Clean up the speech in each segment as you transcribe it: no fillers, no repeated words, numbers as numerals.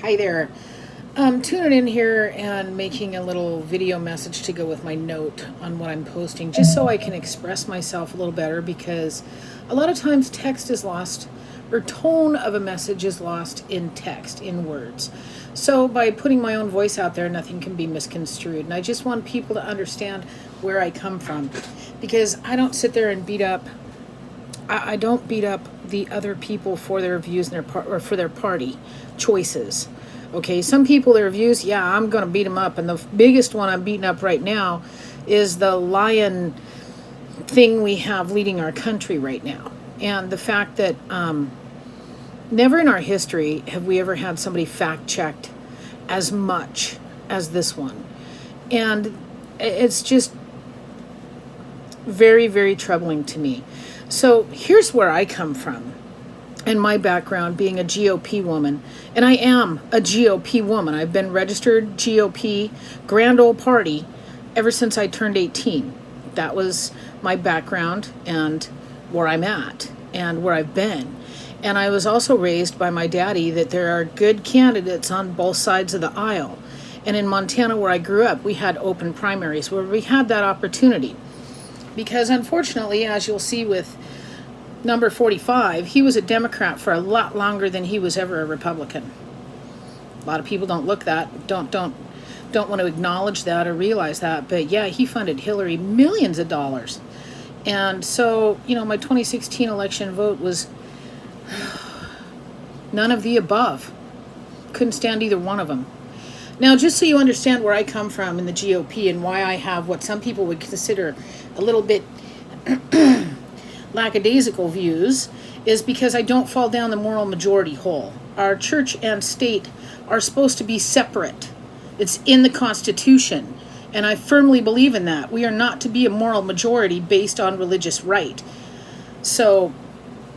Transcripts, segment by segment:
Hi there. I'm tuning in here and making a little video message to go with my note on what I'm posting, just so I can express myself a little better, because a lot of times text is lost, or tone of a message is lost in text, in words. So by putting my own voice out there, nothing can be misconstrued. And I just want people to understand where I come from, because I don't sit there and beat up I don't beat up the other people for their views and or for their party choices. Okay, some people, their views, yeah, I'm going to beat them up. And the biggest one I'm beating up right now is the lion thing we have leading our country right now. And the fact that never in our history have we ever had somebody fact-checked as much as this one. And it's just very, very troubling to me. So here's where I come from, and my background being a GOP woman. And I am a GOP woman. I've been registered GOP, Grand Old Party, ever since I turned 18. That was my background and where I'm at and where I've been. And I was also raised by my daddy that there are good candidates on both sides of the aisle. And in Montana, where I grew up, we had open primaries where we had that opportunity. Because unfortunately, as you'll see with number 45, he was a Democrat for a lot longer than he was ever a Republican. A lot of people don't want to acknowledge that or realize that. But yeah, he funded Hillary millions of dollars. And so, my 2016 election vote was none of the above. Couldn't stand either one of them. Now, just so you understand where I come from in the GOP and why I have what some people would consider a little bit lackadaisical views, is because I don't fall down the moral majority hole. Our church and state are supposed to be separate. It's in the Constitution, and I firmly believe in that. We are not to be a moral majority based on religious right. So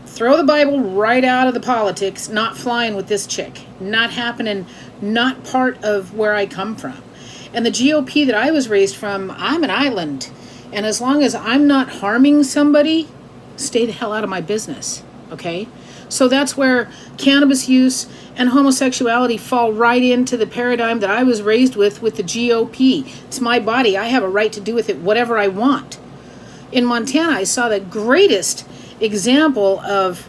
throw the Bible right out of the politics. Not flying with this chick. Not happening. Not part of where I come from. And the GOP that I was raised from, I'm an island. And as long as I'm not harming somebody, stay the hell out of my business. Okay? So that's where cannabis use and homosexuality fall right into the paradigm that I was raised with the GOP. It's my body. I have a right to do with it whatever I want. In Montana, I saw the greatest example of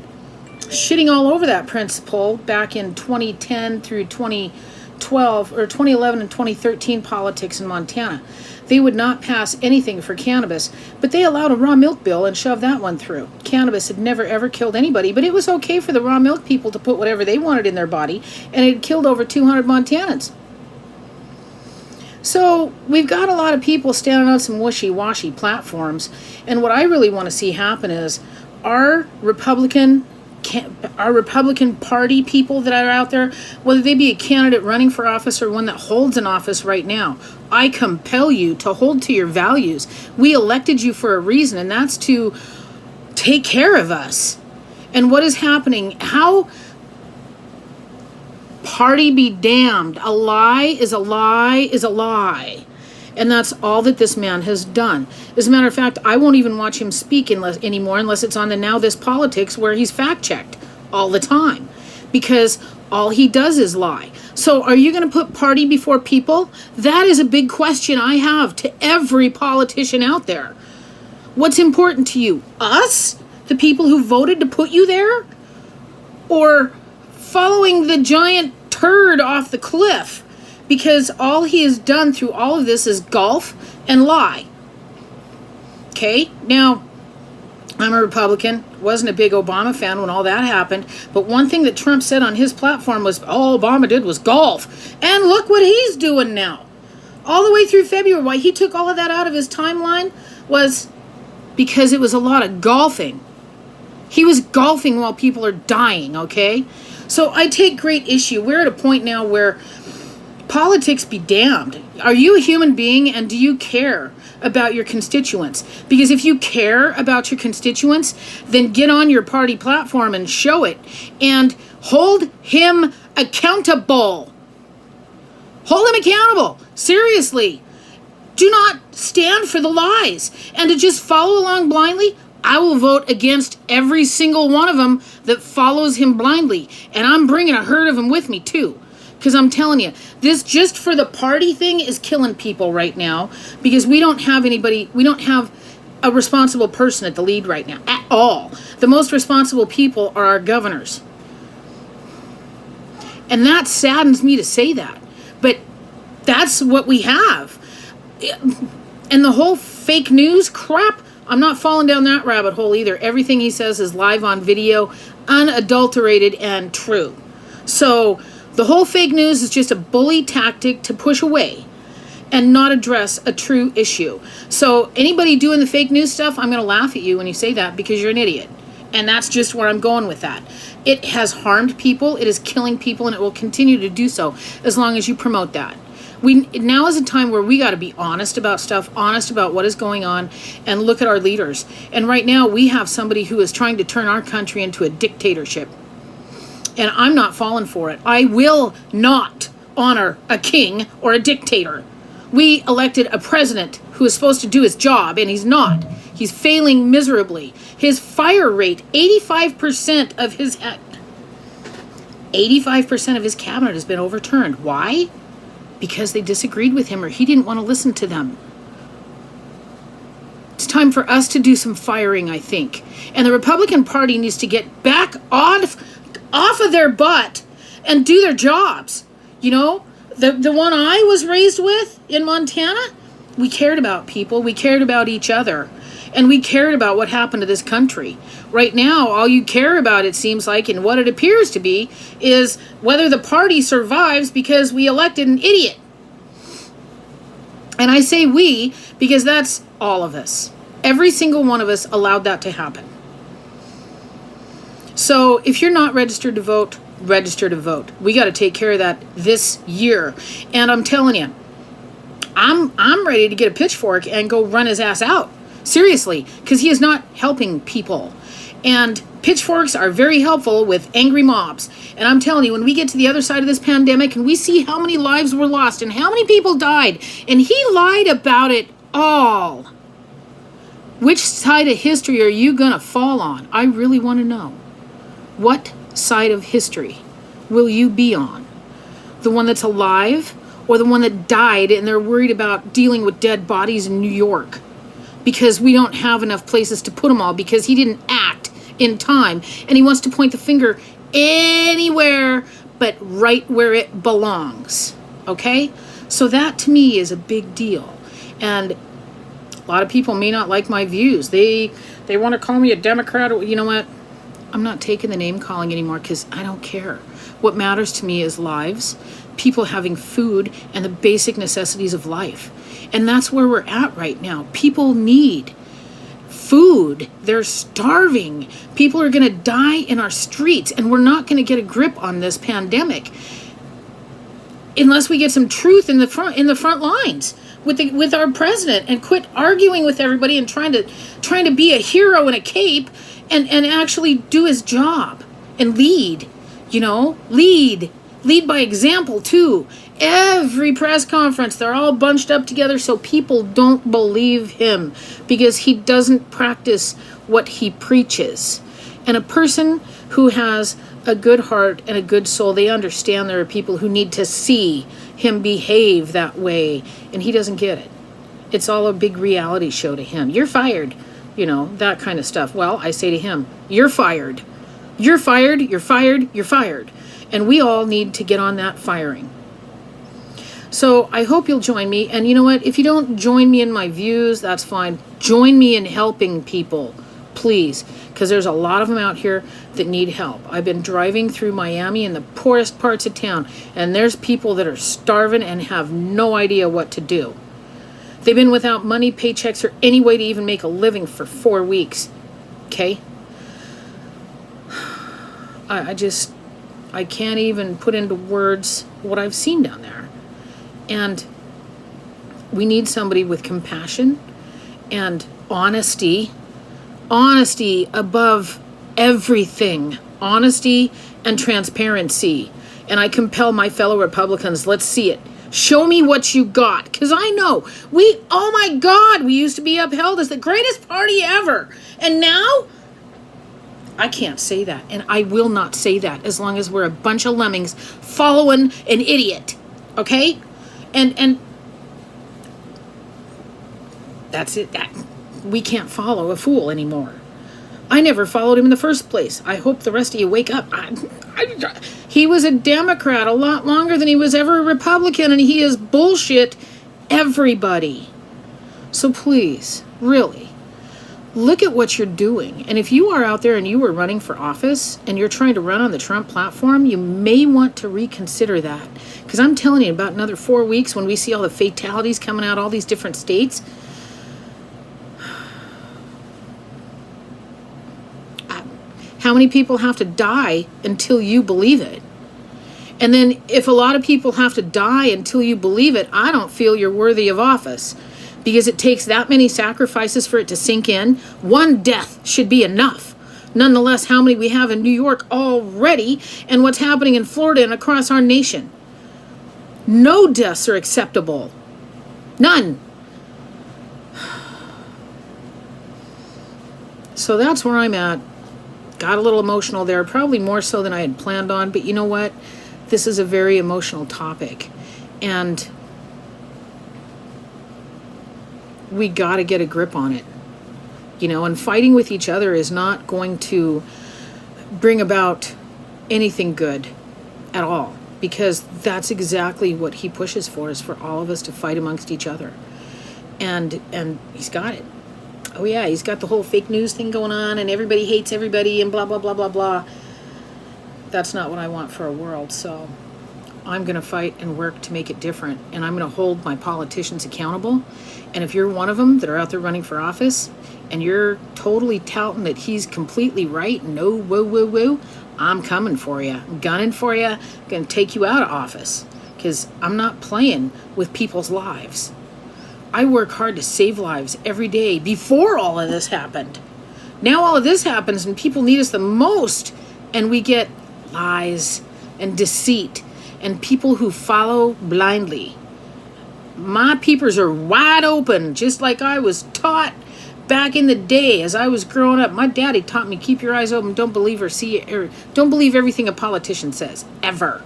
shitting all over that principle back in 2010 through 2012 or 2011 and 2013 politics in Montana. They would not pass anything for cannabis, but they allowed a raw milk bill and shoved that one through. Cannabis had never ever killed anybody, but it was okay for the raw milk people to put whatever they wanted in their body, and it killed over 200 Montanans. So we've got a lot of people standing on some wishy-washy platforms, and what I really want to see happen is our Republican Party people that are out there, whether they be a candidate running for office or one that holds an office right now, I compel you to hold to your values. We elected you for a reason, and that's to take care of us. And what is happening? How? Party be damned. A lie is a lie is a lie. And that's all that this man has done. As a matter of fact, I won't even watch him speak anymore unless it's on the Now This Politics, where he's fact-checked all the time. Because all he does is lie. So are you going to put party before people? That is a big question I have to every politician out there. What's important to you? Us? The people who voted to put you there? Or following the giant turd off the cliff? Because all he has done through all of this is golf and lie. Okay? Now, I'm a Republican. Wasn't a big Obama fan when all that happened. But one thing that Trump said on his platform was, all Obama did was golf. And look what he's doing now. All the way through February, why he took all of that out of his timeline was because it was a lot of golfing. He was golfing while people are dying, okay? So I take great issue. We're at a point now where politics be damned. Are you a human being, and do you care about your constituents? Because if you care about your constituents, then get on your party platform and show it. And hold him accountable. Hold him accountable. Seriously. Do not stand for the lies. And to just follow along blindly, I will vote against every single one of them that follows him blindly. And I'm bringing a herd of them with me too. Because I'm telling you, this just for the party thing is killing people right now, because we don't have a responsible person at the lead right now at all. The most responsible people are our governors. And that saddens me to say that. But that's what we have. And the whole fake news crap, I'm not falling down that rabbit hole either. Everything he says is live on video, unadulterated and true. So the whole fake news is just a bully tactic to push away and not address a true issue. So anybody doing the fake news stuff, I'm going to laugh at you when you say that, because you're an idiot. And that's just where I'm going with that. It has harmed people, it is killing people, and it will continue to do so as long as you promote that. Now is a time where we got to be honest about stuff, honest about what is going on, and look at our leaders. And right now we have somebody who is trying to turn our country into a dictatorship. And I'm not falling for it. I will not honor a king or a dictator. We elected a president who is supposed to do his job, and he's not. He's failing miserably. His fire rate, 85% of his 85% of his cabinet has been overturned. Why? Because they disagreed with him, or he didn't want to listen to them. It's time for us to do some firing, I think. And the Republican Party needs to get back off of their butt and do their jobs. You know, the one I was raised with in Montana, we cared about people, we cared about each other, and we cared about what happened to this country. Right now, all you care about, it seems like, and what it appears to be, is whether the party survives because we elected an idiot. And I say we because that's all of us. Every single one of us allowed that to happen. So if you're not registered to vote, register to vote. We got to take care of that this year. And I'm telling you, I'm ready to get a pitchfork and go run his ass out. Seriously, because he is not helping people. And pitchforks are very helpful with angry mobs. And I'm telling you, when we get to the other side of this pandemic and we see how many lives were lost and how many people died, and he lied about it all, which side of history are you going to fall on? I really want to know. What side of history will you be on? The one that's alive, or the one that died and they're worried about dealing with dead bodies in New York because we don't have enough places to put them all, because he didn't act in time, and he wants to point the finger anywhere but right where it belongs. Okay? So that to me is a big deal. And a lot of people may not like my views. They want to call me a Democrat. You know what? I'm not taking the name calling anymore, because I don't care. What matters to me is lives, people having food, and the basic necessities of life. And that's where we're at right now. People need food. They're starving. People are going to die in our streets, and we're not going to get a grip on this pandemic unless we get some truth in the front lines with our president, and quit arguing with everybody and trying to be a hero in a cape, and actually do his job and lead. You know, lead by example too. Every press conference, they're all bunched up together so people don't believe him, because he doesn't practice what he preaches. And a person who has a good heart and a good soul, they understand there are people who need to see him behave that way, and he doesn't get it. It's all a big reality show to him. You're fired, you know, that kind of stuff. Well, I say to him, you're fired. You're fired, you're fired, you're fired. And we all need to get on that firing. So I hope you'll join me. And you know what? If you don't join me in my views, that's fine. Join me in helping people, please. Because there's a lot of them out here that need help. I've been driving through Miami in the poorest parts of town, and there's people that are starving and have no idea what to do. They've been without money, paychecks, or any way to even make a living for 4 weeks. Okay? I can't even put into words what I've seen down there. And we need somebody with compassion and honesty above everything, honesty and transparency. And I compel my fellow Republicans, let's see it. Show me what you got, because I know oh my God, we used to be upheld as the greatest party ever. And now I can't say that, and I will not say that as long as we're a bunch of lemmings following an idiot, okay? And that's it. That we can't follow a fool anymore. I never followed him in the first place. I hope the rest of you wake up. He was a Democrat a lot longer than he was ever a Republican, and he is bullshit everybody. So please, really, look at what you're doing. And if you are out there and you are running for office and you're trying to run on the Trump platform, you may want to reconsider that. Because I'm telling you, about another 4 weeks when we see all the fatalities coming out all these different states, how many people have to die until you believe it? And then if a lot of people have to die until you believe it, I don't feel you're worthy of office. Because it takes that many sacrifices for it to sink in. One death should be enough. Nonetheless, how many we have in New York already, and what's happening in Florida and across our nation. No deaths are acceptable. None. So that's where I'm at. Got a little emotional there, probably more so than I had planned on, but you know what? This is a very emotional topic. And we got to get a grip on it, and fighting with each other is not going to bring about anything good at all, because that's exactly what he pushes for, is for all of us to fight amongst each other. And he's got it. Oh yeah, he's got the whole fake news thing going on, and everybody hates everybody and blah, blah, blah, blah, blah. That's not what I want for a world, so I'm going to fight and work to make it different, and I'm going to hold my politicians accountable. And if you're one of them that are out there running for office and you're totally touting that he's completely right, no woo woo woo, I'm coming for you. I'm gunning for you. I'm going to take you out of office, because I'm not playing with people's lives. I work hard to save lives every day before all of this happened. Now all of this happens and people need us the most, and we get lies and deceit and people who follow blindly. My peepers are wide open, just like I was taught back in the day as I was growing up. My daddy taught me, keep your eyes open, don't believe don't believe everything a politician says, ever.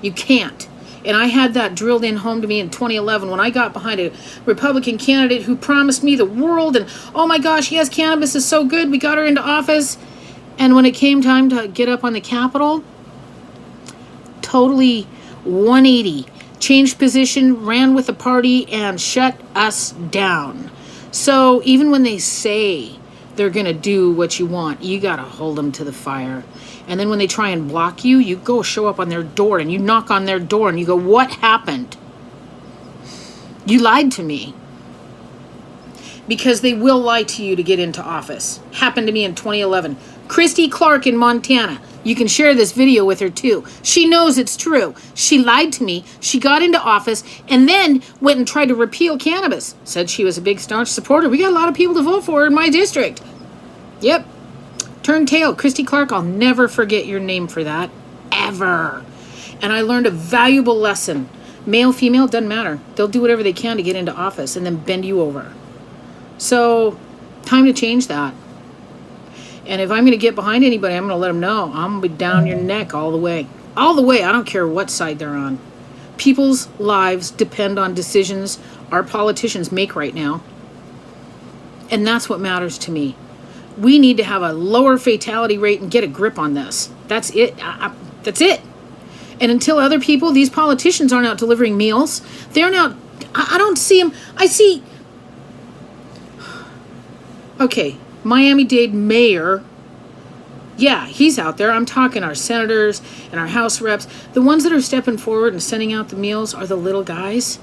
You can't. And I had that drilled in home to me in 2011 when I got behind a Republican candidate who promised me the world, and oh my gosh, yes, cannabis is so good, we got her into office. And when it came time to get up on the Capitol, totally 180. Changed position, ran with the party, and shut us down. So even when they say they're going to do what you want, you got to hold them to the fire. And then when they try and block you, you go show up on their door and you knock on their door and you go, what happened? You lied to me. Because they will lie to you to get into office. Happened to me in 2011. Christy Clark in Montana. You can share this video with her too. She knows it's true. She lied to me. She got into office and then went and tried to repeal cannabis. Said she was a big staunch supporter. We got a lot of people to vote for her in my district. Yep. Turned tail. Christy Clark, I'll never forget your name for that. Ever. And I learned a valuable lesson. Male, female, doesn't matter. They'll do whatever they can to get into office and then bend you over. So, time to change that. And if I'm going to get behind anybody, I'm going to let them know. I'm going to be down your neck all the way. All the way. I don't care what side they're on. People's lives depend on decisions our politicians make right now. And that's what matters to me. We need to have a lower fatality rate and get a grip on this. That's it. That's it. And until other people, these politicians aren't out delivering meals. They're not. I don't see them. I see. Okay. Miami-Dade mayor, yeah, he's out there. I'm talking our senators and our House reps. The ones that are stepping forward and sending out the meals are the little guys.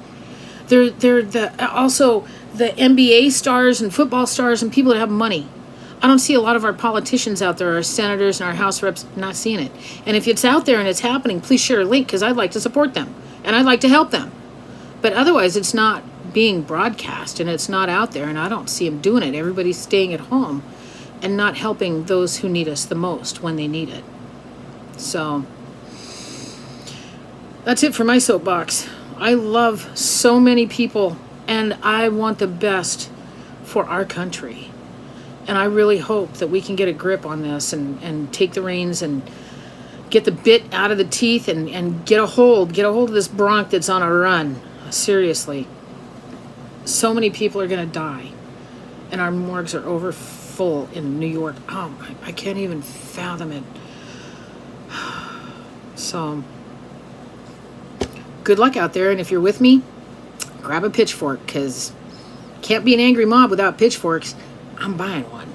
They're also the NBA stars and football stars and people that have money. I don't see a lot of our politicians out there, our senators and our House reps, not seeing it. And if it's out there and it's happening, please share a link, because I'd like to support them and I'd like to help them. But otherwise, it's not being broadcast and it's not out there, and I don't see them doing it. Everybody's staying at home and not helping those who need us the most when they need it. So that's it for my soapbox. I love so many people and I want the best for our country. And I really hope that we can get a grip on this and take the reins and get the bit out of the teeth and get a hold of this bronc that's on a run. Seriously. So many people are going to die. And our morgues are over full in New York. Oh, I can't even fathom it. So, good luck out there. And if you're with me, grab a pitchfork, because can't be an angry mob without pitchforks. I'm buying one.